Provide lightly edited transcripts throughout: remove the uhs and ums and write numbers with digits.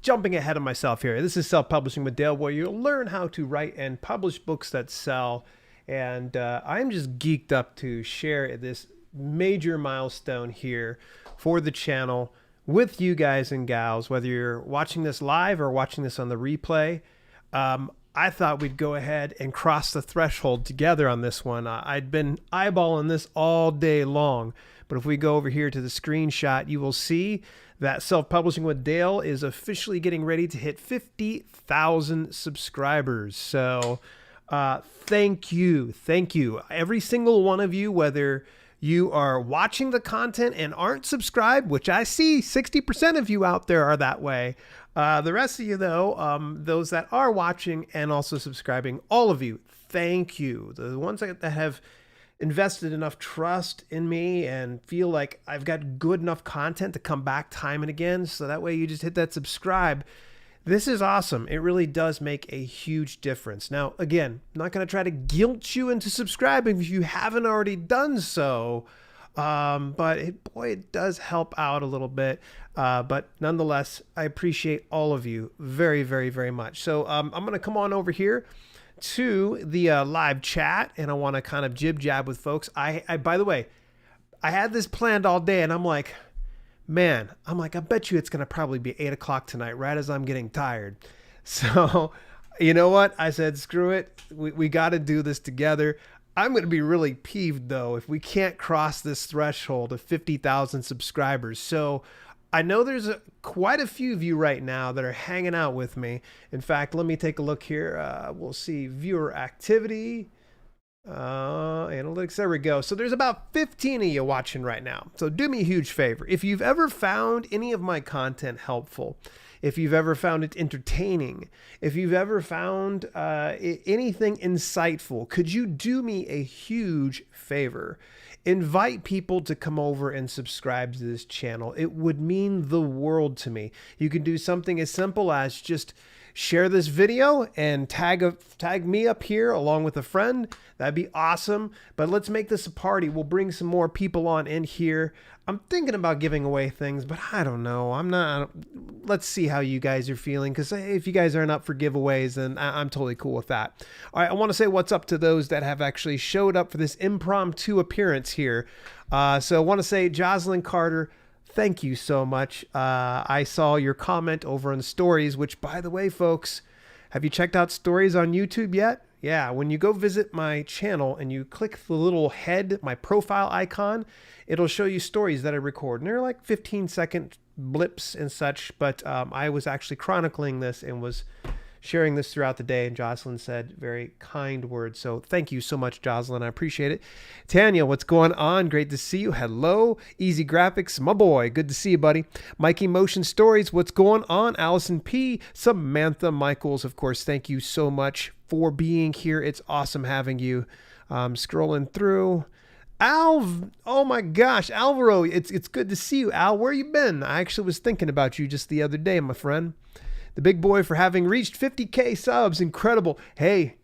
jumping ahead of myself here. This is Self-Publishing with Dale, where you'll learn how to write and publish books that sell. And I'm just geeked up to share this major milestone here for the channel with you guys and gals, whether you're watching this live or watching this on the replay. I thought we'd go ahead and cross the threshold together on this one. I'd been eyeballing this all day long, but if we go over here to the screenshot, you will see that Self-Publishing with Dale is officially getting ready to hit 50,000 subscribers. So thank you. Every single one of you, whether you are watching the content and aren't subscribed, which I see 60% of you out there are that way. The rest of you, though, those that are watching and also subscribing, all of you, thank you. The ones that have invested enough trust in me and feel like I've got good enough content to come back time and again, so that way you just hit that subscribe. This is awesome. It really does make a huge difference. Now, again, I'm not going to try to guilt you into subscribing if you haven't already done so. But it does help out a little bit. But nonetheless, I appreciate all of you very, very, very much. So I'm going to come on over here to the live chat, and I want to kind of jib jab with folks. I by the way, I had this planned all day, and I'm like, I bet you it's going to probably be 8 o'clock tonight, right as I'm getting tired. So, you know what? I said, screw it. We got to do this together. I'm going to be really peeved, though, if we can't cross this threshold of 50,000 subscribers. So I know there's quite a few of you right now that are hanging out with me. In fact, let me take a look here. We'll see viewer activity. Analytics, there we go. So there's about 15 of you watching right now. So do me a huge favor. If you've ever found any of my content helpful, if you've ever found it entertaining, if you've ever found anything insightful, could you do me a huge favor? Invite people to come over and subscribe to this channel. It would mean the world to me. You can do something as simple as just share this video and tag me up here along with a friend. That'd be awesome. But let's make this a party. We'll bring some more people on in here. I'm thinking about giving away things, but I don't know. Let's see how you guys are feeling, because if you guys aren't up for giveaways, then I'm totally cool with that. All right, I want to say what's up to those that have actually showed up for this impromptu appearance here. So I want to say, Jocelyn Carter, thank you so much. I saw your comment over on the stories, which, by the way, folks, have you checked out stories on YouTube yet? Yeah, when you go visit my channel and you click the little head, my profile icon, it'll show you stories that I record. And they're like 15-second blips and such, but I was actually chronicling this and was sharing this throughout the day, and Jocelyn said very kind words. So thank you so much, Jocelyn. I appreciate it. Tanya, what's going on? Great to see you. Hello. Easy Graphics, my boy. Good to see you, buddy. Mikey Motion Stories, what's going on? Allison P. Samantha Michaels, of course, thank you so much for being here. It's awesome having you. Scrolling through. Oh my gosh, Alvaro, it's good to see you, Al. Where you been? I actually was thinking about you just the other day, my friend. The big boy for having reached 50K subs. Incredible. Hey,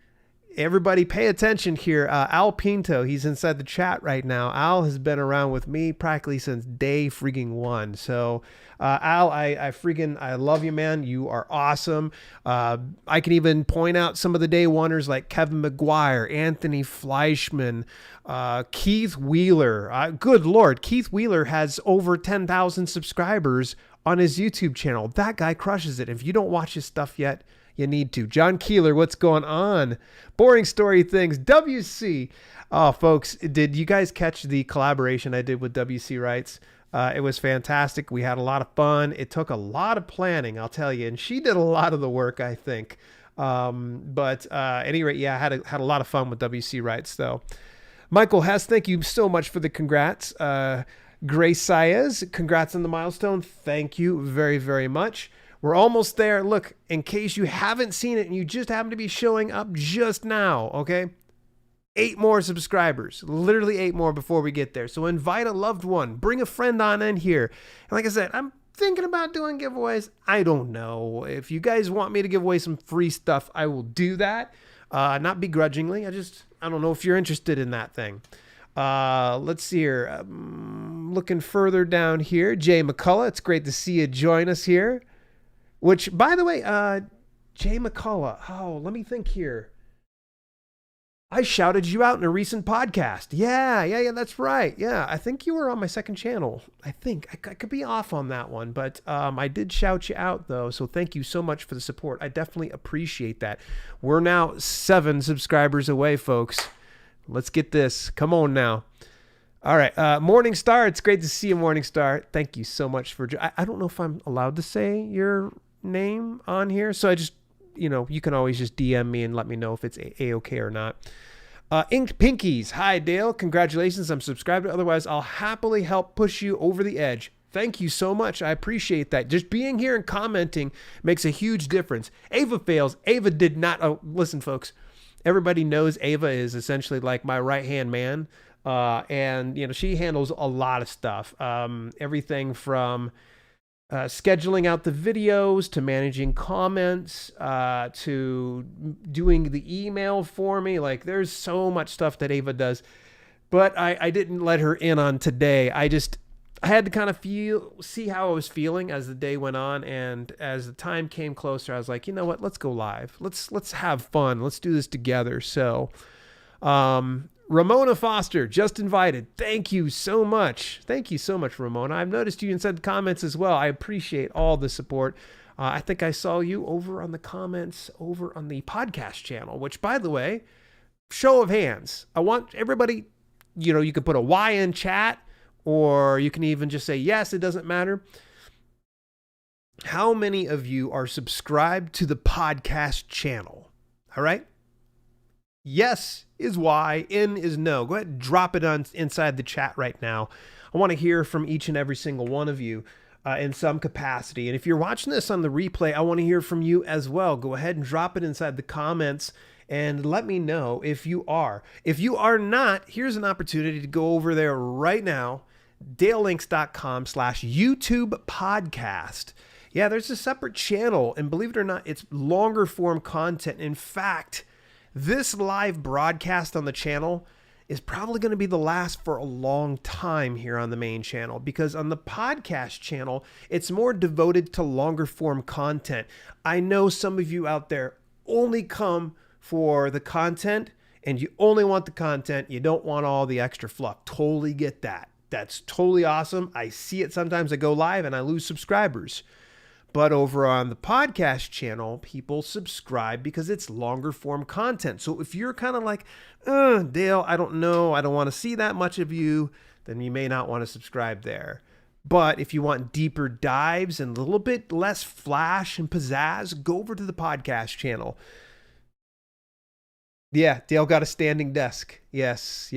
everybody pay attention here. Al Pinto, he's inside the chat right now. Al has been around with me practically since day freaking one. So Al, I love you, man. You are awesome. I can even point out some of the day oneers like Kevin McGuire, Anthony Fleischman, Keith Wheeler. Good Lord, Keith Wheeler has over 10,000 subscribers on his YouTube channel. That guy crushes it. If you don't watch his stuff yet, you need to. John Keeler, what's going on? Boring Story Things, WC. Oh, folks, did you guys catch the collaboration I did with WC Writes? It was fantastic. We had a lot of fun. It took a lot of planning, I'll tell you, and she did a lot of the work, I think. At any rate, yeah, I had a lot of fun with WC Writes, though. Michael Hess, thank you so much for the congrats. Grace Saez, congrats on the milestone. Thank you very, very much. We're almost there. Look, in case you haven't seen it and you just happen to be showing up just now, okay? 8 more subscribers, literally 8 more before we get there. So invite a loved one, bring a friend on in here. And like I said, I'm thinking about doing giveaways. I don't know. If you guys want me to give away some free stuff, I will do that. Not begrudgingly. I don't know if you're interested in that thing. Let's see here. Looking further down here, Jay McCullough. It's great to see you join us here. Which, by the way, Jay McCullough. Oh, let me think here. I shouted you out in a recent podcast. Yeah, that's right. Yeah, I think you were on my second channel. I think I could be off on that one, but I did shout you out though. So thank you so much for the support. I definitely appreciate that. We're now 7 subscribers away, folks. Let's get this. Come on now. All right, Morningstar. It's great to see you, Morningstar. Thank you so much for. I don't know if I'm allowed to say your name on here, so I just. You can always just DM me and let me know if it's A-okay or not. Inked Pinkies. Hi, Dale. Congratulations. I'm subscribed. Otherwise, I'll happily help push you over the edge. Thank you so much. I appreciate that. Just being here and commenting makes a huge difference. Ava fails. Ava did not. Oh, listen, folks. Everybody knows Ava is essentially like my right-hand man. And, she handles a lot of stuff. Everything from... scheduling out the videos, to managing comments, to doing the email for me. Like, there's so much stuff that Ava does, but I didn't let her in on today. I had to kind of see how I was feeling as the day went on. And as the time came closer, I was like, you know what, let's go live. Let's have fun. Let's do this together. So, Ramona Foster, just invited. Thank you so much. Thank you so much, Ramona. I've noticed you inside the comments as well. I appreciate all the support. I think I saw you over on the comments over on the podcast channel, which, by the way, show of hands. I want everybody, you can put a Y in chat, or you can even just say yes, it doesn't matter. How many of you are subscribed to the podcast channel? All right. Yes is Y, N is no. Go ahead and drop it on inside the chat right now. I want to hear from each and every single one of you in some capacity. And if you're watching this on the replay, I want to hear from you as well. Go ahead and drop it inside the comments and let me know if you are. If you are not, here's an opportunity to go over there right now, dalelinks.com/YouTube podcast. Yeah, there's a separate channel, and believe it or not, it's longer form content. In fact, this live broadcast on the channel is probably going to be the last for a long time here on the main channel, because on the podcast channel, it's more devoted to longer form content. I know some of you out there only come for the content, and you only want the content. You don't want all the extra fluff. Totally get that. That's totally awesome. I see it sometimes. I go live and I lose subscribers. But over on the podcast channel, people subscribe because it's longer form content. So if you're kind of like, Dale, I don't know, I don't want to see that much of you, then you may not want to subscribe there. But if you want deeper dives and a little bit less flash and pizzazz, go over to the podcast channel. Yeah, Dale got a standing desk. Yes.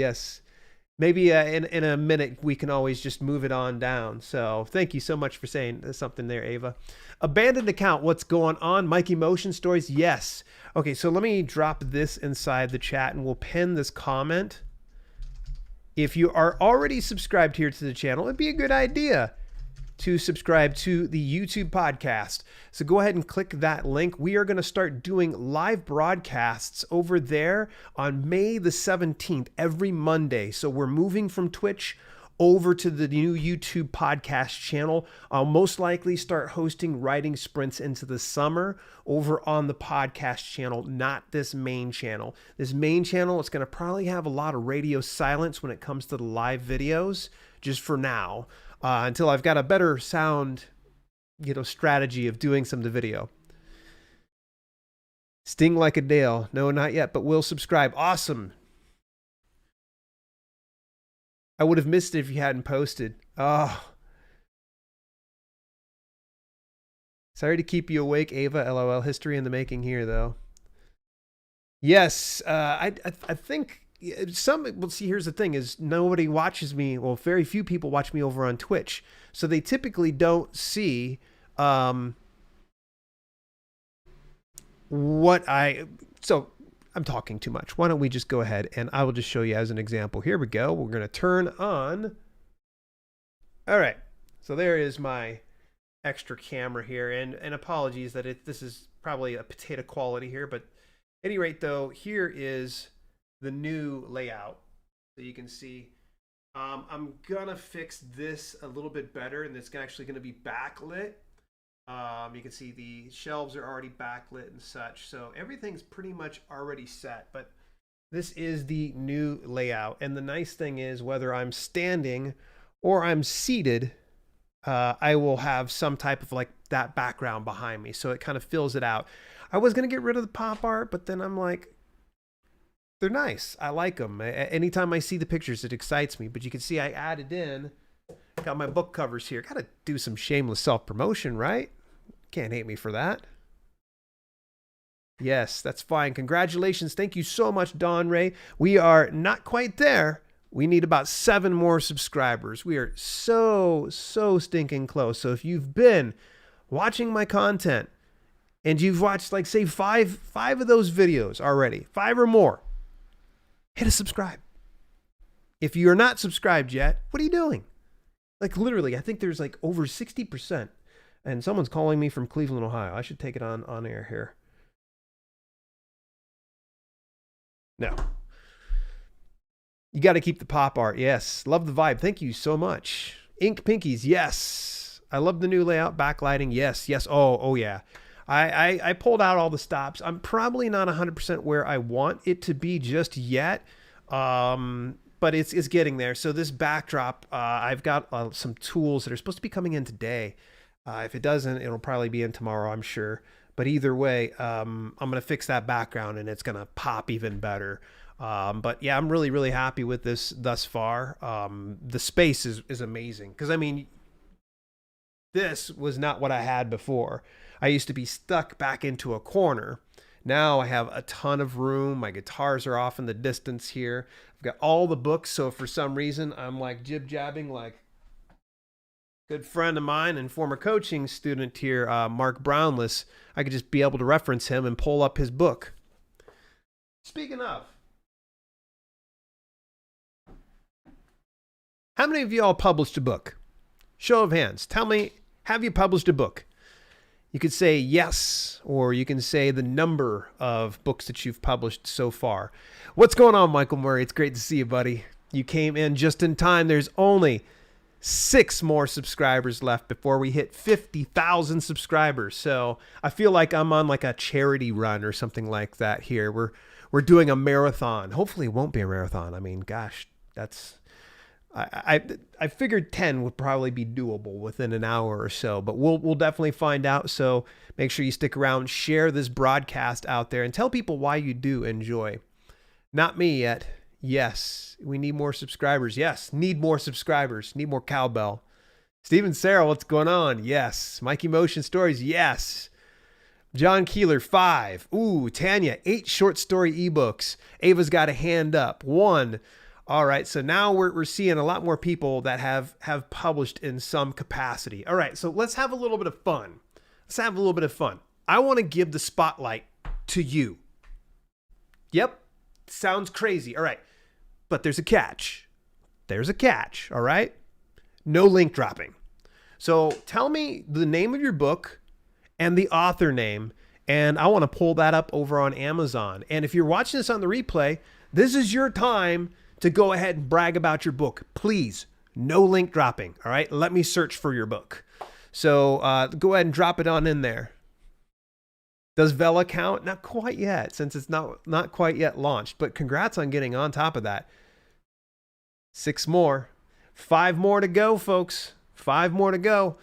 Maybe in a minute, we can always just move it on down. So thank you so much for saying something there, Ava. Abandoned account, what's going on? Mikey Motion Stories, yes. Okay, so let me drop this inside the chat and we'll pin this comment. If you are already subscribed here to the channel, it'd be a good idea to subscribe to the YouTube podcast. So go ahead and click that link. We are going to start doing live broadcasts over there on May the 17th, every Monday. So we're moving from Twitch over to the new YouTube podcast channel. I'll most likely start hosting writing sprints into the summer over on the podcast channel, not this main channel. This main channel is going to probably have a lot of radio silence when it comes to the live videos, just for now. Until I've got a better sound, strategy of doing some of the video. Sting like a Dale. No, not yet, but we'll subscribe. Awesome. I would have missed it if you hadn't posted. Oh. Sorry to keep you awake, Ava. LOL. History in the making here, though. Yes, I think... well, see, here's the thing is nobody watches me. Well, very few people watch me over on Twitch. So they typically don't see so I'm talking too much. Why don't we just go ahead and I will just show you as an example. Here we go. We're going to turn on. All right. So there is my extra camera here, and apologies that this is probably a potato quality here, but at any rate though, here is the new layout. So you can see I'm gonna fix this a little bit better, and it's actually gonna be backlit. You can see the shelves are already backlit and such. So everything's pretty much already set, but this is the new layout. And the nice thing is, whether I'm standing or I'm seated, I will have some type of like that background behind me. So it kind of fills it out. I was going to get rid of the pop art, but then I'm like, they're nice. I like them. Anytime I see the pictures, it excites me. But you can see I added in, got my book covers here. Got to do some shameless self-promotion, right? Can't hate me for that. Yes, that's fine. Congratulations. Thank you so much, Don Ray. We are not quite there. We need about 7 more subscribers. We are so stinking close. So if you've been watching my content and you've watched, like, say, five of those videos already, 5 or more, hit a subscribe. If you're not subscribed yet, what are you doing? Like, literally, I think there's like over 60%. And someone's calling me from Cleveland, Ohio. I should take it on air here. No. You got to keep the pop art. Yes. Love the vibe. Thank you so much. Ink Pinkies. Yes. I love the new layout. Backlighting. Yes. Yes. Oh yeah. I pulled out all the stops. I'm probably not 100% where I want it to be just yet. But it's getting there. So this backdrop, I've got some tools that are supposed to be coming in today. If it doesn't, it'll probably be in tomorrow, I'm sure. But either way, I'm going to fix that background and it's going to pop even better. But yeah, I'm really happy with this thus far. The space is amazing. Because, I mean, this was not what I had before. I used to be stuck back into a corner. Now I have a ton of room. My guitars are off in the distance here. I've got all the books. So for some reason, I'm like jib-jabbing like a good friend of mine and former coaching student here, Mark Brownless. I could just be able to reference him and pull up his book. Speaking of, how many of y'all published a book? Show of hands. Tell me, have you published a book? You could say yes, or you can say the number of books that you've published so far. What's going on, Michael Murray? It's great to see you, buddy. You came in just in time. There's only 6 more subscribers left before we hit 50,000 subscribers. So I feel like I'm on like a charity run or something like that here. We're doing a marathon. Hopefully it won't be a marathon. I mean, gosh, that's... I figured 10 would probably be doable within an hour or so, but we'll definitely find out. So make sure you stick around, share this broadcast out there, and tell people why you do enjoy. Not me yet. Yes, we need more subscribers. Yes, need more subscribers. Need more cowbell. Steven Sarah, what's going on? Yes. Mikey Motion Stories. Yes. John Keeler, 5. Ooh, Tanya, 8 short story ebooks. Ava's got a hand up. 1. All right, so now we're seeing a lot more people that have published in some capacity. All right, so let's have a little bit of fun. I want to give the spotlight to you. Yep, sounds crazy. All right, but there's a catch. All right? No link dropping. So tell me the name of your book and the author name, and I want to pull that up over on Amazon. And if you're watching this on the replay, this is your time to go ahead and brag about your book. Please, no link dropping, all right? Let me search for your book. So go ahead and drop it on in there. Does Vela count? Not quite yet, since it's not quite yet launched, but congrats on getting on top of that. 6 more. 5 more to go, folks. 5 more to go.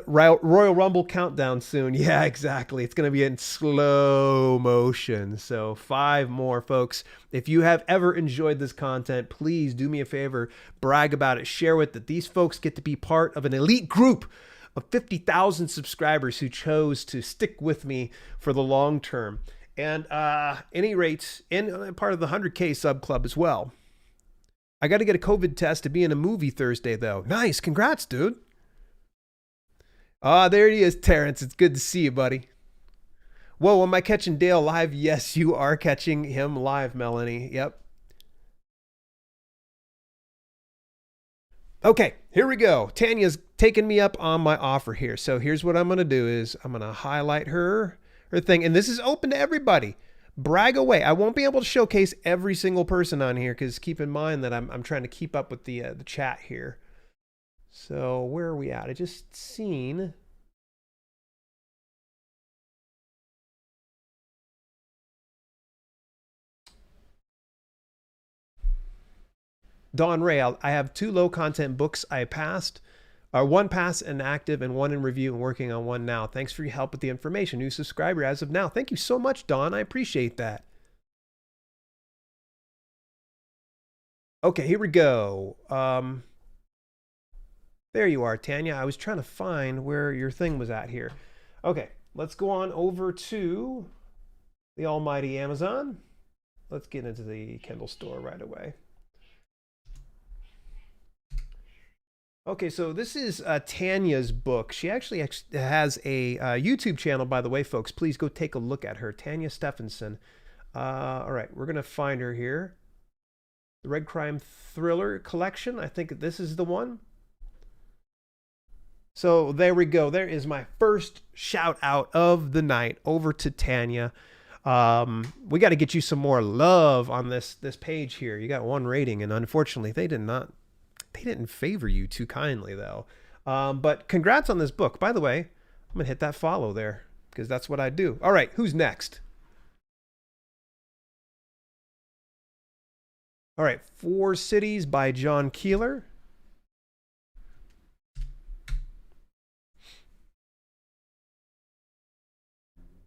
Royal Rumble countdown soon. Yeah, exactly. It's going to be in slow motion. So 5 more, folks. If you have ever enjoyed this content, please do me a favor, brag about it, share with it. These folks get to be part of an elite group of 50,000 subscribers who chose to stick with me for the long term. And any rates, and part of the 100K sub club as well. I got to get a COVID test to be in a movie Thursday, though. Nice. Congrats, dude. Ah, there he is, Terrence. It's good to see you, buddy. Whoa, am I catching Dale live? Yes, you are catching him live, Melanie. Yep. Okay, here we go. Tanya's taking me up on my offer here. So here's what I'm going to do is I'm going to highlight her thing. And this is open to everybody. Brag away. I won't be able to showcase every single person on here because keep in mind that I'm trying to keep up with the chat here. So where are we at? I just seen Don Ray, I have 2 low content books I passed. One pass and active and one in review and working on one now. Thanks for your help with the information. New subscriber as of now. Thank you so much, Don. I appreciate that. Okay, here we go. There you are, Tanya. I was trying to find where your thing was at here. Okay, let's go on over to the almighty Amazon. Let's get into the Kindle store right away. Okay, so this is Tanya's book. She actually has a YouTube channel, by the way, folks. Please go take a look at her, Tanya Stephenson. All right, we're going to find her here. The Red Crime Thriller Collection. I think this is the one. So there we go. There is my first shout out of the night over to Tanya. We got to get you some more love on this page here. You got 1 rating, and unfortunately, they didn't favor you too kindly, though. But congrats on this book. By the way, I'm going to hit that follow there because that's what I do. All right, who's next? All right, 4 Cities by John Keeler.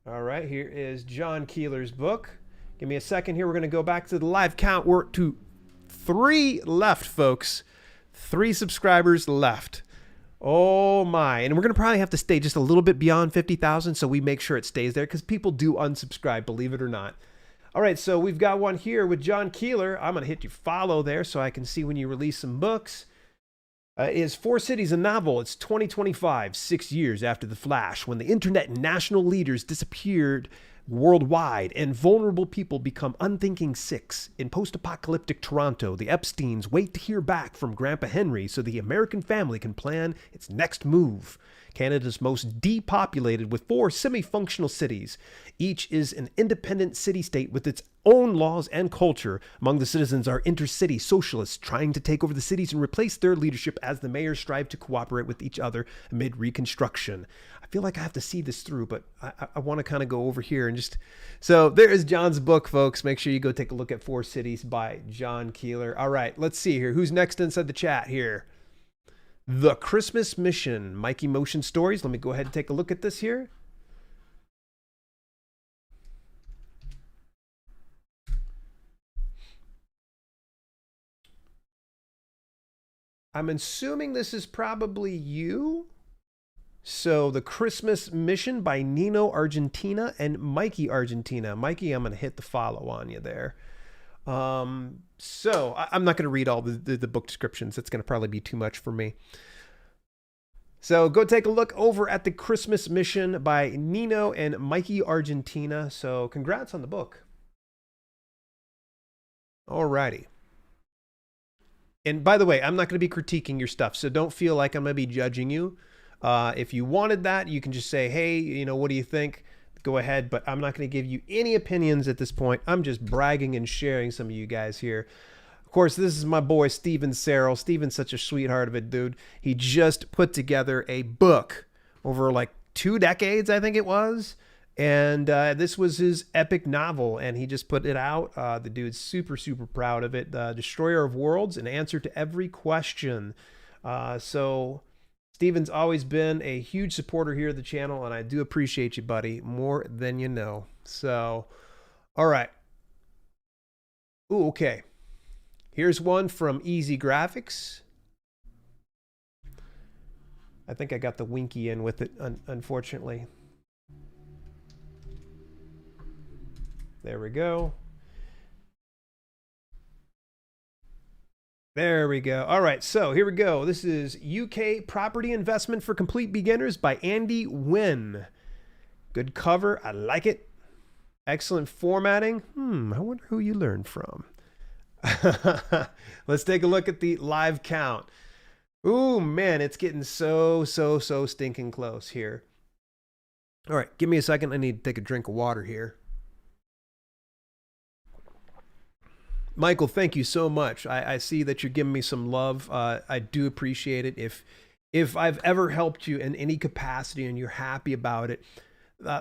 All right, here is John Keeler's book. Give me a second here. We're going to go back to the live count. We're to 3 left, folks. 3 subscribers left. Oh my. And we're going to probably have to stay just a little bit beyond 50,000 so we make sure it stays there because people do unsubscribe, believe it or not. All right, so we've got one here with John Keeler. I'm going to hit you follow there so I can see when you release some books. Is 4 Cities a novel? It's 2025, 6 years after The Flash, when the internet and national leaders disappeared worldwide and vulnerable people become unthinking sicks. In post-apocalyptic Toronto, the Epsteins wait to hear back from Grandpa Henry so the American family can plan its next move. Canada's most depopulated with 4 semi-functional cities. Each is an independent city-state with its own laws and culture. Among the citizens are intercity socialists trying to take over the cities and replace their leadership as the mayors strive to cooperate with each other amid reconstruction. I feel like I have to see this through, but I want to kind of go over here and just... So there is John's book, folks. Make sure you go take a look at 4 Cities by John Keeler. All right, let's see here. Who's next inside the chat here? The Christmas Mission, Mikey Motion Stories. Let me go ahead and take a look at this here. I'm assuming this is probably you. So The Christmas Mission by Nino Argentina and Mikey Argentina. Mikey, I'm going to hit the follow on you there. So I'm not going to read all the book descriptions. It's going to probably be too much for me. So go take a look over at The Christmas Mission by Nino and Mikey Argentina. So congrats on the book. Alrighty. And by the way, I'm not going to be critiquing your stuff, so don't feel like I'm going to be judging you. If you wanted that, you can just say, hey, you know, what do you think? Go ahead, but I'm not going to give you any opinions at this point. I'm just bragging and sharing some of you guys here. Of course, this is my boy, Steven Serrell. Steven's such a sweetheart of a dude. He just put together a book over like 2 decades, I think it was. And this was his epic novel, and he just put it out. The dude's super, super proud of it. Destroyer of Worlds, an answer to every question. So Steven's always been a huge supporter here of the channel, and I do appreciate you, buddy, more than you know. So, all right. Ooh, okay. Here's one from Easy Graphics. I think I got the winky in with it, unfortunately. There we go. There we go. All right, so here we go. This is UK Property Investment for Complete Beginners by Andy Wynn. Good cover. I like it. Excellent formatting. I wonder who you learned from. Let's take a look at the live count. Ooh, man, it's getting so stinking close here. All right, give me a second. I need to take a drink of water here. Michael, thank you so much. I see that you're giving me some love. I do appreciate it. If I've ever helped you in any capacity and you're happy about it,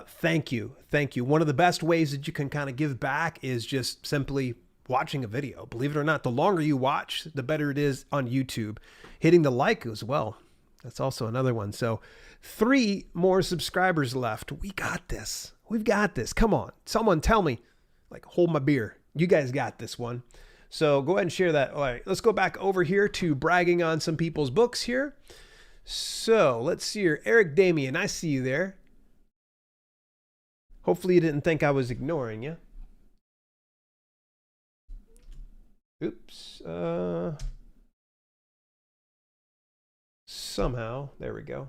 thank you. Thank you. One of the best ways that you can kind of give back is just simply watching a video. Believe it or not, the longer you watch, the better it is on YouTube. Hitting the like as well. That's also another one. So 3 more subscribers left. We got this. We've got this. Come on. Someone tell me, like, hold my beer. You guys got this one. So go ahead and share that. All right, let's go back over here to bragging on some people's books here. So let's see here. Eric Damien, I see you there. Hopefully you didn't think I was ignoring you. Oops. Somehow, there we go.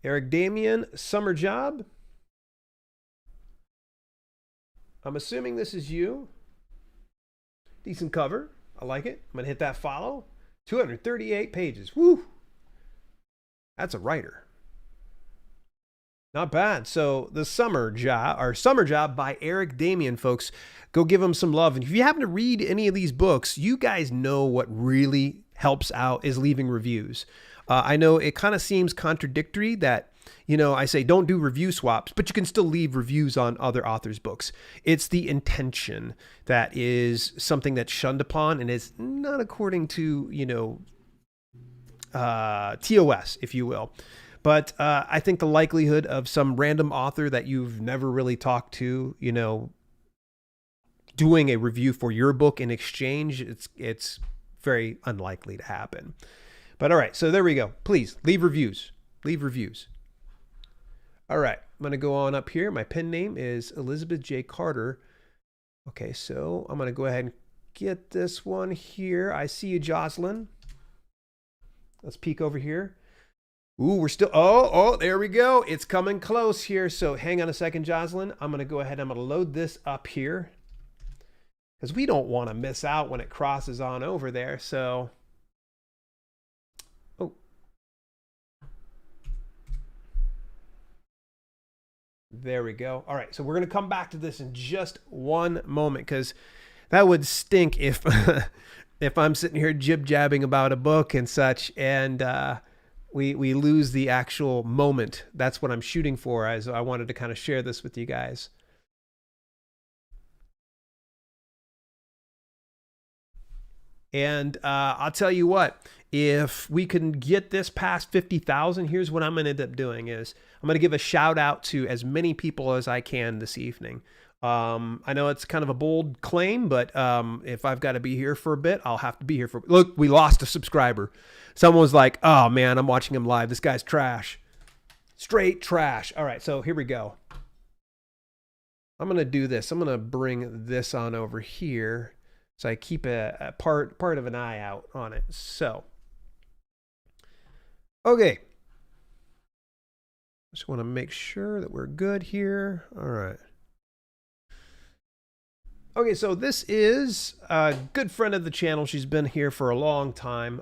Eric Damien, Summer Job. I'm assuming this is you. Decent cover. I like it. I'm going to hit that follow. 238 pages. Woo! That's a writer. Not bad. So the Summer Job by Eric Damien, folks. Go give him some love. And if you happen to read any of these books, you guys know what really helps out is leaving reviews. I know it kind of seems contradictory that, you know, I say don't do review swaps, but you can still leave reviews on other authors' books. It's the intention that is something that's shunned upon and is not according to, you know, TOS, if you will. But I think the likelihood of some random author that you've never really talked to, you know, doing a review for your book in exchange, it's very unlikely to happen. But all right, so there we go. Please leave reviews. Leave reviews. All right, I'm going to go on up here. My pen name is Elizabeth J. Carter. Okay, so I'm going to go ahead and get this one here. I see you, Jocelyn. Let's peek over here. Ooh, we're still, oh, there we go. It's coming close here. So hang on a second, Jocelyn. I'm going to go ahead. I'm going to load this up here because we don't want to miss out when it crosses on over there. So, oh. There we go. All right. So we're going to come back to this in just one moment because that would stink if, if I'm sitting here jib-jabbing about a book and such and, we lose the actual moment. That's what I'm shooting for. As I wanted to kind of share this with you guys. And I'll tell you what, if we can get this past 50,000, here's what I'm going to end up doing is I'm going to give a shout out to as many people as I can this evening. I know it's kind of a bold claim, but if I've got to be here for a bit, I'll have to be here for. Look, we lost a subscriber. Someone was like, "Oh man, I'm watching him live. This guy's trash, straight trash." All right, so here we go. I'm gonna do this. I'm gonna bring this on over here, so I keep a part of an eye out on it. So, okay. Just want to make sure that we're good here. All right. Okay, so this is a good friend of the channel. She's been here for a long time.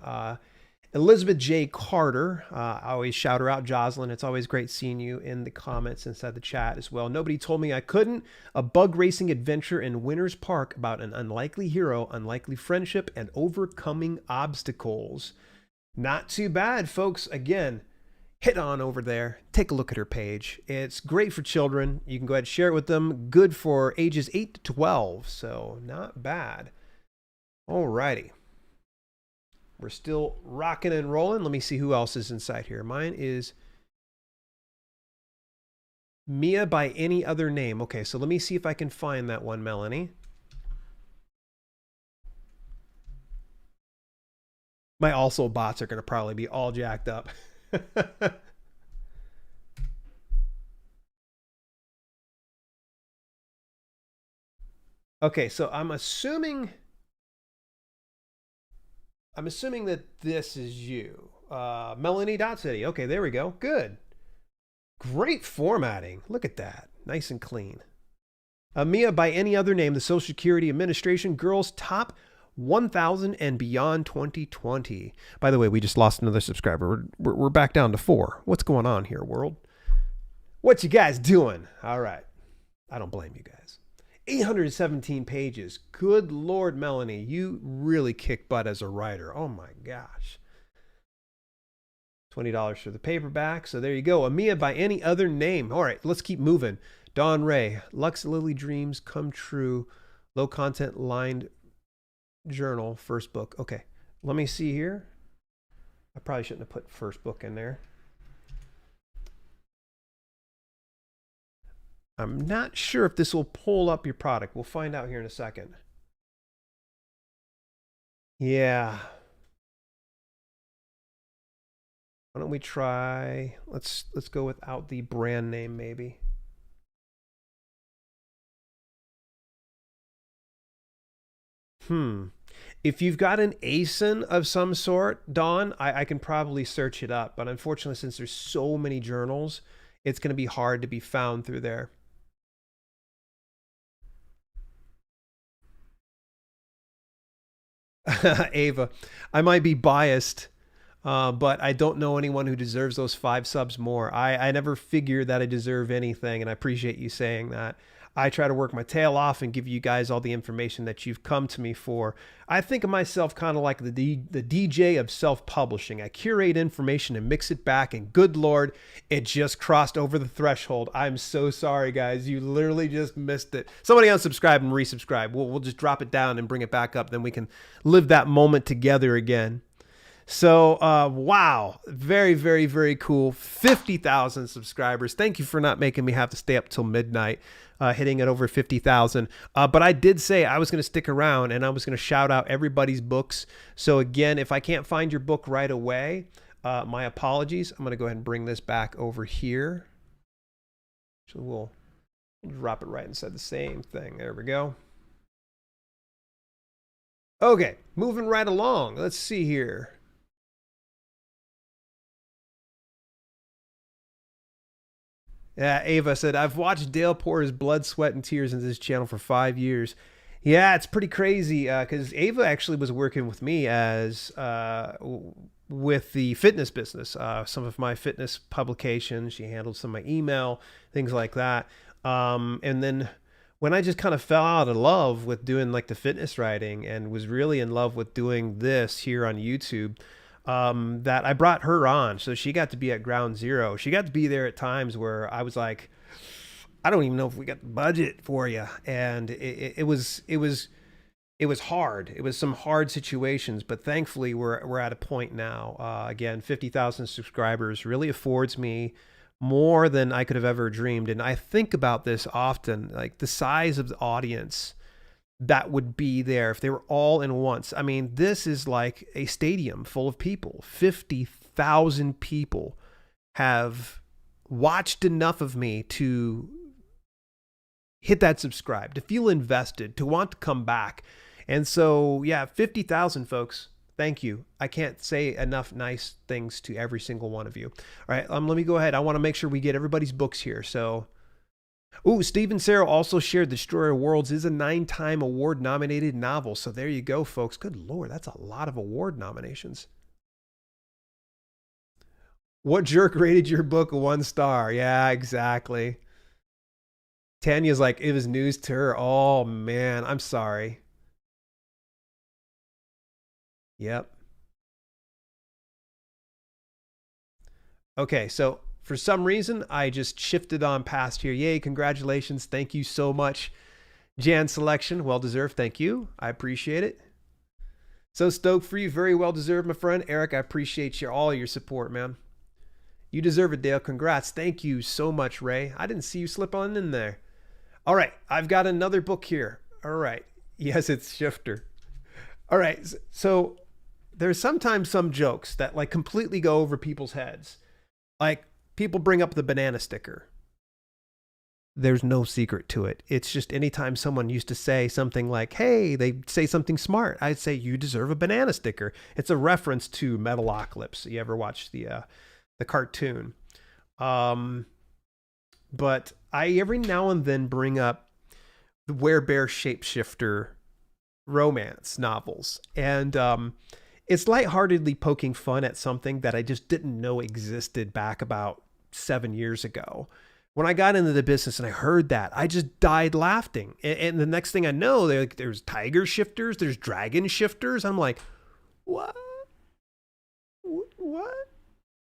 Elizabeth J. Carter. I always shout her out, Jocelyn. It's always great seeing you in the comments inside the chat as well. Nobody told me I couldn't. A bug racing adventure in Winter's Park about an unlikely hero, unlikely friendship, and overcoming obstacles. Not too bad, folks. Again, hit on over there. Take a look at her page. It's great for children. You can go ahead and share it with them. Good for ages 8 to 12. So not bad. All righty. We're still rocking and rolling. Let me see who else is inside here. Mine is Mia by any other name. Okay, so let me see if I can find that one, Melanie. My also bots are going to probably be all jacked up. Okay, so I'm assuming that this is you. Melanie.city. Okay, there we go. Good. Great formatting. Look at that. Nice and clean. Mia by any other name, the Social Security Administration Girls Top 1,000 and Beyond 2020. By the way, we just lost another subscriber. We're back down to 4. What's going on here, world? What you guys doing? All right. I don't blame you guys. 817 pages. Good Lord, Melanie, you really kick butt as a writer. Oh my gosh. $20 for the paperback. So there you go. Mia by any other name. All right, let's keep moving. Dawn Ray, Lux Lily Dreams Come True, low content lined journal, first book. Okay, let me see here. I probably shouldn't have put first book in there. I'm not sure if this will pull up your product. We'll find out here in a second. Yeah. Why don't we try, let's go without the brand name maybe. If you've got an ASIN of some sort, Dawn, I can probably search it up. But unfortunately, since there's so many journals, it's going to be hard to be found through there. Ava, I might be biased, but I don't know anyone who deserves those 5 subs more. I never figured that I deserve anything, and I appreciate you saying that. I try to work my tail off and give you guys all the information that you've come to me for. I think of myself kind of like the DJ of self-publishing. I curate information and mix it back, and good Lord, it just crossed over the threshold. I'm so sorry, guys. You literally just missed it. Somebody unsubscribe and resubscribe. We'll just drop it down and bring it back up. Then we can live that moment together again. So, wow. Very, very, very cool. 50,000 subscribers. Thank you for not making me have to stay up till midnight, hitting it over 50,000. But I did say I was going to stick around and I was going to shout out everybody's books. So again, if I can't find your book right away, my apologies. I'm going to go ahead and bring this back over here. So we'll drop it right inside the same thing. There we go. Okay, moving right along. Let's see here. Yeah, Ava said, I've watched Dale pour his blood, sweat, and tears into this channel for 5 years. Yeah, it's pretty crazy because Ava actually was working with me as with the fitness business. Some of my fitness publications, she handled some of my email, things like that. And then when I just kind of fell out of love with doing like the fitness writing and was really in love with doing this here on YouTube, that I brought her on. So she got to be at ground zero. She got to be there at times where I was like, I don't even know if we got the budget for you. And it was hard. It was some hard situations, but thankfully we're at a point now. Again, 50,000 subscribers really affords me more than I could have ever dreamed. And I think about this often, like the size of the audience that would be there if they were all in once. I mean, this is like a stadium full of people. 50,000 people have watched enough of me to hit that subscribe, to feel invested, to want to come back. And so, yeah, 50,000 folks. Thank you. I can't say enough nice things to every single one of you. All right, let me go ahead. I want to make sure we get everybody's books here. So, ooh, Stephen Serro also shared Destroyer Worlds is a 9-time award-nominated novel. So there you go, folks. Good Lord, that's a lot of award nominations. What jerk rated your book a 1 star? Yeah, exactly. Tanya's like, it was news to her. Oh, man, I'm sorry. Yep. Okay, so for some reason, I just shifted on past here. Yay, congratulations. Thank you so much. Jan Selection, well-deserved. Thank you. I appreciate it. So stoked for you. Very well-deserved, my friend. Eric, I appreciate all your support, man. You deserve it, Dale. Congrats. Thank you so much, Ray. I didn't see you slip on in there. All right, I've got another book here. All right. Yes, it's Shifter. All right, so there's sometimes some jokes that like completely go over people's heads. Like people bring up the banana sticker. There's no secret to it. It's just anytime someone used to say something like, hey, they say something smart, I'd say, you deserve a banana sticker. It's a reference to Metalocalypse. You ever watch the cartoon? But I every now and then bring up the Werebear Shapeshifter romance novels. And it's lightheartedly poking fun at something that I just didn't know existed back about 7 years ago. When I got into the business and I heard that, I just died laughing. And the next thing I know, there's tiger shifters, there's dragon shifters. I'm like, what? What?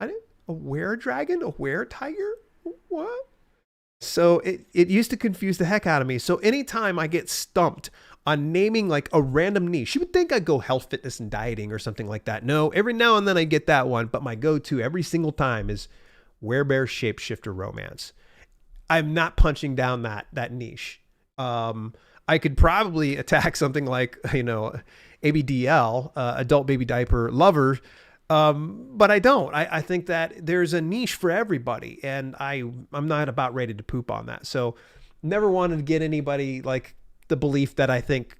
A were dragon? A were tiger? What? So it used to confuse the heck out of me. So anytime I get stumped on naming like a random niche, you would think I'd go health, fitness, and dieting or something like that. No, every now and then I get that one, but my go-to every single time is werebear shapeshifter romance. I'm not punching down that niche. I could probably attack something like, ABDL, adult baby diaper lover, but I don't. I think that there's a niche for everybody, and I'm not about ready to poop on that. So never wanted to get anybody like the belief that I think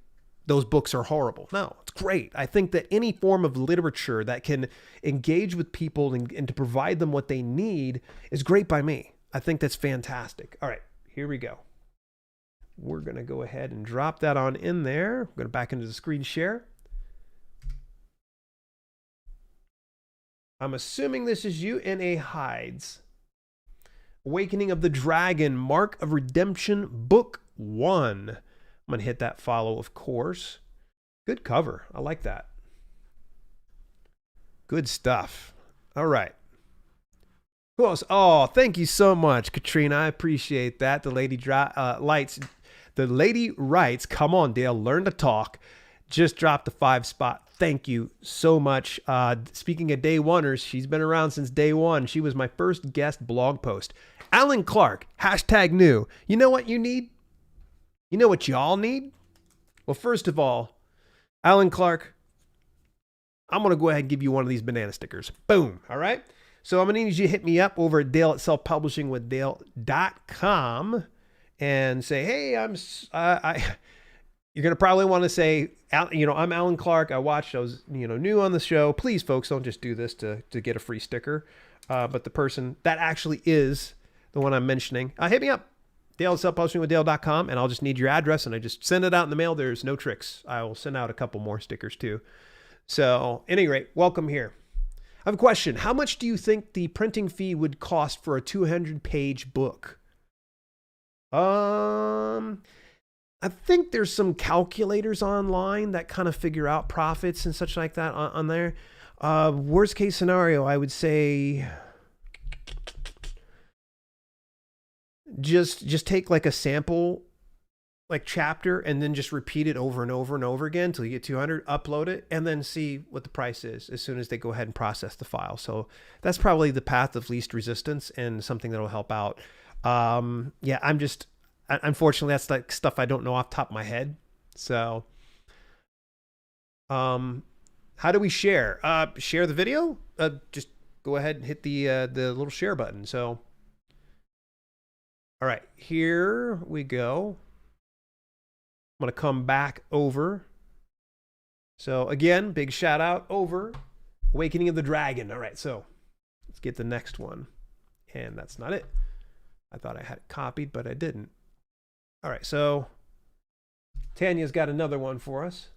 those books are horrible. No, it's great. I think that any form of literature that can engage with people and to provide them what they need is great by me. I think that's fantastic. All right, here we go. We're going to go ahead and drop that on in there. I'm going to back into the screen share. I'm assuming this is you, N.A. Hides. Awakening of the Dragon, Mark of Redemption, Book 1. I'm going to hit that follow, of course. Good cover. I like that. Good stuff. All right. Who else? Oh, thank you so much, Katrina. I appreciate that. The lady writes, come on, Dale, learn to talk. Just dropped the 5 spot. Thank you so much. Speaking of day oneers, she's been around since day one. She was my first guest blog post. Alan Clark, #new. You know what you need? You know what y'all need? Well, first of all, Alan Clark, I'm going to go ahead and give you one of these banana stickers. Boom. All right. So I'm going to need you to hit me up over at Dale at selfpublishingwithdale.com and say, hey, you're going to probably want to say, I'm Alan Clark. I watched, I was, new on the show. Please, folks, don't just do this to get a free sticker. But the person that actually is the one I'm mentioning, hit me up, Dale at selfpublishingwithdale.com, and I'll just need your address, and I just send it out in the mail. There's no tricks. I will send out a couple more stickers too. So, at any rate, welcome here. I have a question. How much do you think the printing fee would cost for a 200-page book? I think there's some calculators online that kind of figure out profits and such like that on there. Worst case scenario, I would say just take like a sample like chapter and then just repeat it over and over and over again until you get 200, upload it, and then see what the price is as soon as they go ahead and process the file. So that's probably the path of least resistance and something that will help out. Unfortunately, that's like stuff I don't know off the top of my head. So, how do we share? Share the video? Just go ahead and hit the little share button. So, all right, here we go. I'm going to come back over. So again, big shout out over Awakening of the Dragon. All right, so let's get the next one. And that's not it. I thought I had it copied, but I didn't. All right, so Tanya's got another one for us.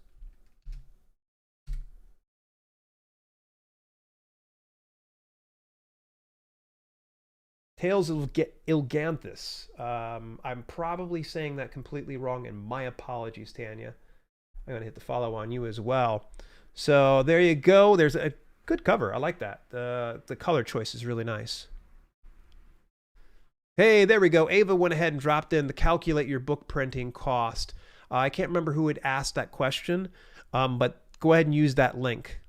Tales of Ilganthus. I'm probably saying that completely wrong, and my apologies, Tanya. I'm going to hit the follow on you as well. So there you go. There's a good cover. I like that. The color choice is really nice. Hey, there we go. Ava went ahead and dropped in the calculate your book printing cost. I can't remember who had asked that question, but go ahead and use that link.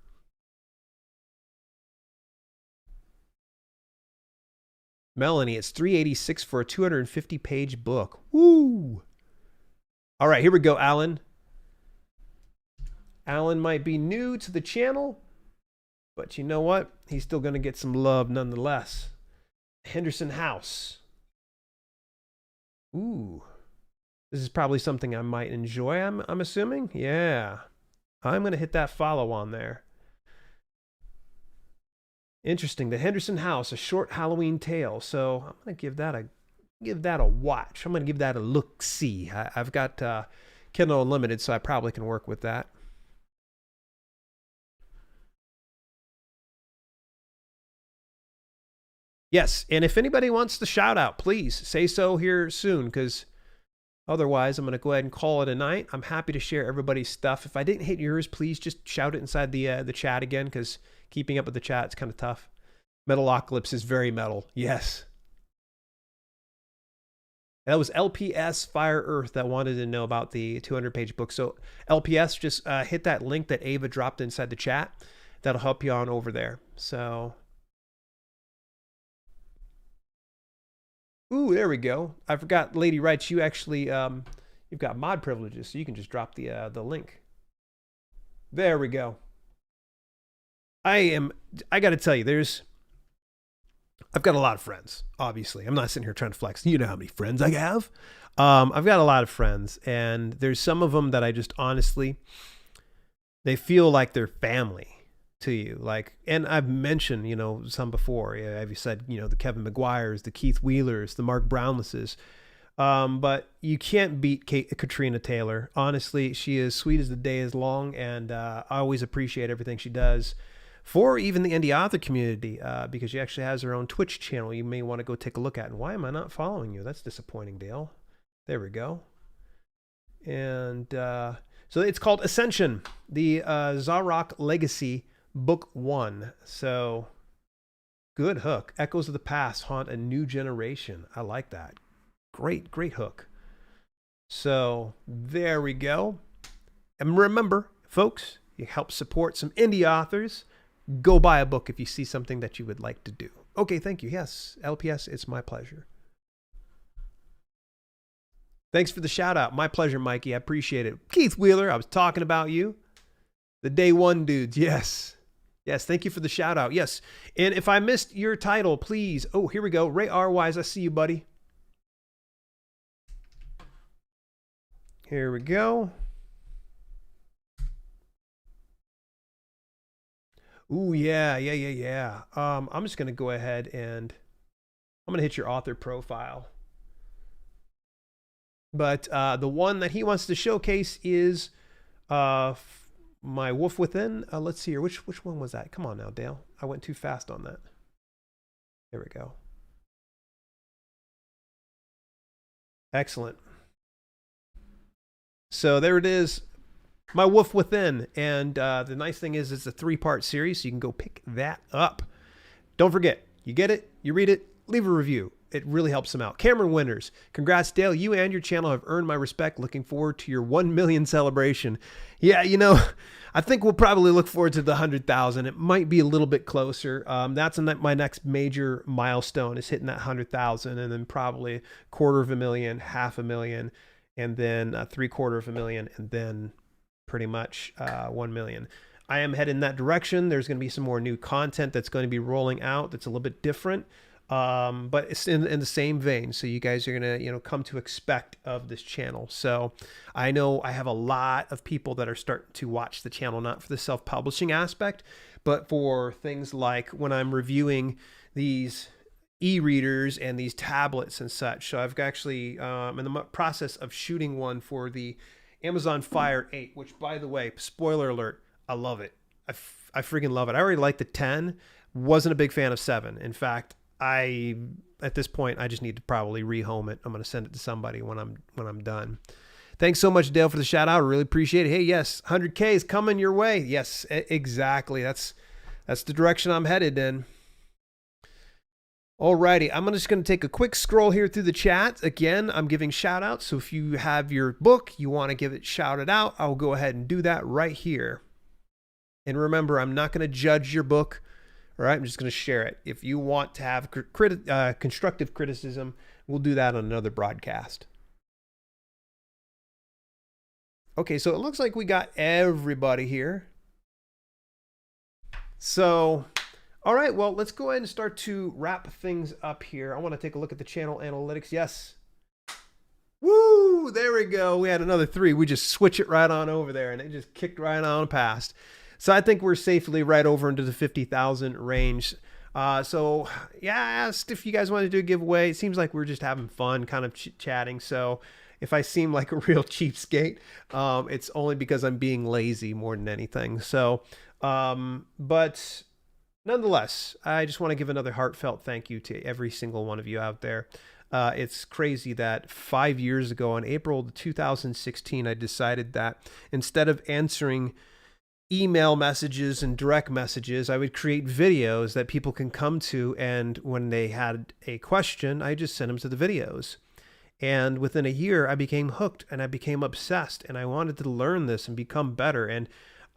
Melanie, it's $386 for a 250-page book. Woo! All right, here we go, Alan. Alan might be new to the channel, but you know what? He's still going to get some love nonetheless. Henderson House. Ooh. This is probably something I might enjoy, I'm assuming. Yeah. I'm going to hit that follow on there. Interesting. The Henderson House, a short Halloween tale. So I'm going to give that a watch. I'm going to give that a look-see. I've got Kindle Unlimited, so I probably can work with that. Yes, and if anybody wants the shout out, please say so here soon, because otherwise I'm going to go ahead and call it a night. I'm happy to share everybody's stuff. If I didn't hit yours, please just shout it inside the chat again, because keeping up with the chat is kind of tough. Metalocalypse is very metal. Yes. That was LPS Fire Earth that wanted to know about the 200-page book. So LPS, just hit that link that Ava dropped inside the chat. That'll help you on over there. So, ooh, there we go. I forgot, Lady Wrights, you actually you've got mod privileges, so you can just drop the link. There we go. I got to tell you, I've got a lot of friends, obviously. I'm not sitting here trying to flex. You know how many friends I have. I've got a lot of friends, and there's some of them that I just honestly, they feel like they're family to you. Like, and I've mentioned, some before. I've said, the Kevin McGuires, the Keith Wheelers, the Mark Brownlesses. But you can't beat Katrina Taylor. Honestly, she is sweet as the day is long, and I always appreciate everything she does for even the indie author community, because she actually has her own Twitch channel you may want to go take a look at. And why am I not following you? That's disappointing, Dale. There we go. And so it's called Ascension, the Zarok Legacy, Book 1. So good hook. Echoes of the past haunt a new generation. I like that. Great hook. So there we go. And remember, folks, you help support some indie authors. Go buy a book if you see something that you would like to do. Okay, thank you. Yes, LPS, it's my pleasure. Thanks for the shout out. My pleasure, Mikey. I appreciate it. Keith Wheeler, I was talking about you. The day one dudes. Yes. Yes, thank you for the shout out. Yes. And if I missed your title, please. Oh, here we go. Ray R. Wise, I see you, buddy. Here we go. Ooh, yeah. I'm just going to go ahead and I'm going to hit your author profile. But the one that he wants to showcase is My Wolf Within. Let's see here. Which one was that? Come on now, Dale. I went too fast on that. There we go. Excellent. So there it is. My Wolf Within. And the nice thing is it's a 3-part series, so you can go pick that up. Don't forget, you get it, you read it, leave a review. It really helps them out. Cameron Winters, congrats, Dale. You and your channel have earned my respect. Looking forward to your 1 million celebration. Yeah, I think we'll probably look forward to the 100,000. It might be a little bit closer. That's my next major milestone, is hitting that 100,000, and then probably 250,000, 500,000, and then 750,000, and then pretty much 1 million. I am heading in that direction. There's going to be some more new content that's going to be rolling out that's a little bit different, but it's in the same vein. So you guys are going to come to expect of this channel. So I know I have a lot of people that are starting to watch the channel, not for the self-publishing aspect, but for things like when I'm reviewing these e-readers and these tablets and such. So I've actually in the process of shooting one for the Amazon Fire 8, which, by the way, spoiler alert, I love it. I freaking love it. I already liked the 10. Wasn't a big fan of 7. In fact, at this point, I just need to probably rehome it. I'm going to send it to somebody when I'm done. Thanks so much, Dale, for the shout out. I really appreciate it. Hey, yes, 100K is coming your way. Yes, exactly. That's the direction I'm headed in. Alrighty, I'm just going to take a quick scroll here through the chat. Again, I'm giving shout outs. So if you have your book, you want to give it shouted out, I'll go ahead and do that right here. And remember, I'm not going to judge your book. All right, I'm just going to share it. If you want to have constructive criticism, we'll do that on another broadcast. Okay, so it looks like we got everybody here. So, all right, well, let's go ahead and start to wrap things up here. I want to take a look at the channel analytics. Yes. Woo, there we go. We had another 3. We just switch it right on over there, and it just kicked right on past. So I think we're safely right over into the 50,000 range. So yeah, I asked if you guys wanted to do a giveaway. It seems like we're just having fun, kind of chatting. So if I seem like a real cheapskate, it's only because I'm being lazy more than anything. So, but nonetheless, I just want to give another heartfelt thank you to every single one of you out there. It's crazy that 5 years ago, in April 2016, I decided that instead of answering email messages and direct messages, I would create videos that people can come to, and when they had a question, I just sent them to the videos. And within a year, I became hooked and I became obsessed and I wanted to learn this and become better. And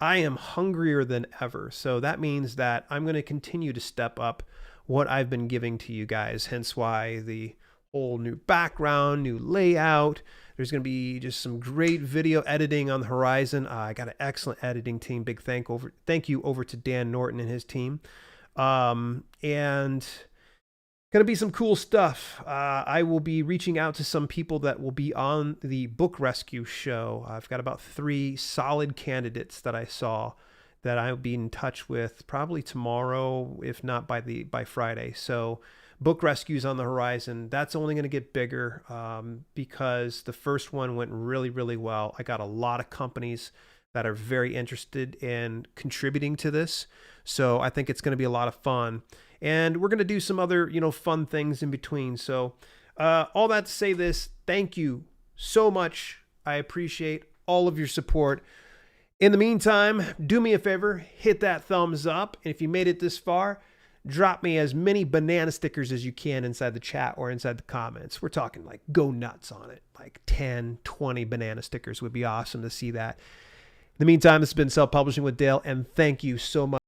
I am hungrier than ever. So that means that I'm going to continue to step up what I've been giving to you guys. Hence why the whole new background, new layout. There's going to be just some great video editing on the horizon. I got an excellent editing team. Big thank you over to Dan Norton and his team. And going to be some cool stuff. I will be reaching out to some people that will be on the book rescue show. I've got about 3 solid candidates that I saw that I'll be in touch with probably tomorrow, if not by Friday. So book rescues on the horizon. That's only going to get bigger because the first one went really, really well. I got a lot of companies that are very interested in contributing to this. So I think it's going to be a lot of fun. And we're going to do some other, fun things in between. So all that to say this, thank you so much. I appreciate all of your support. In the meantime, do me a favor, hit that thumbs up. And if you made it this far, drop me as many banana stickers as you can inside the chat or inside the comments. We're talking like go nuts on it. Like 10, 20 banana stickers would be awesome to see that. In the meantime, this has been Self-Publishing with Dale, and thank you so much.